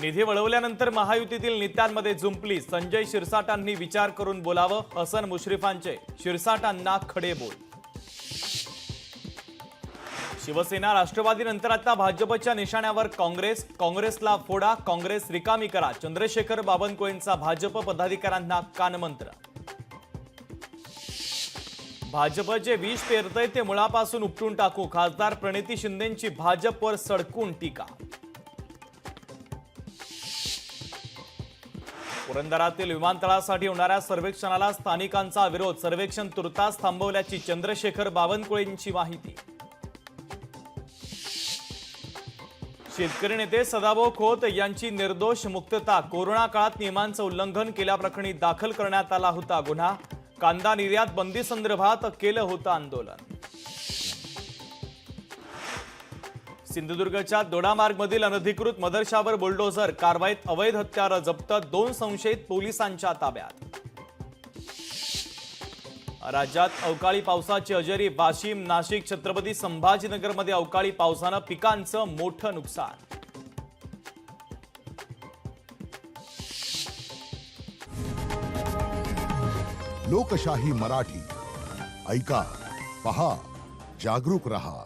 निधी वळवल्यानंतर महायुतीतील नेत्यांमध्ये जुंपली. संजय शिरसाटांनी विचार करून बोलावं. हसन मुश्रीफांचे शिरसाटांना खडे बोल. शिवसेना राष्ट्रवादीनंतर आता भाजपच्या निशाण्यावर काँग्रेसला फोडा. काँग्रेस रिकामी करा. चंद्रशेखर बावनकुळेंचा भाजप पदाधिकाऱ्यांना कानमंत्र. भाजपचे विष पेरतय ते मुळापासून उपटून टाकू. खासदार प्रणिती शिंदेंची भाजपवर सडकून टीका. पुरंदरातील विमानतळासाठी होणाऱ्या सर्वेक्षणाला स्थानिकांचा विरोध. सर्वेक्षण तुर्तास थांबवल्याची चंद्रशेखर बावनकुळेंची माहिती. शेतकरी नेते सदाभाऊ खोत यांची निर्दोष मुक्तता. कोरोना काळात नियमांचं उल्लंघन केल्याप्रकरणी दाखल करण्यात आला होता गुन्हा. कांदा निर्यात बंदी संदर्भात केलं होतं आंदोलन. सिंधुदुर्गच्या दोडामार्गमधील अनधिकृत मदरशावर बुलडोझर. कारवाईत अवैध हत्यारं जप्त. 2 संशयित पोलिसांच्या ताब्यात. राज्यात अवकाळी पावसाची हजेरी. वाशिम, नाशिक, छत्रपती संभाजीनगरमध्ये अवकाळी पावसानं पिकांचं मोठं नुकसान. लोकशाही मराठी ऐका, पहा, जागरूक रहा.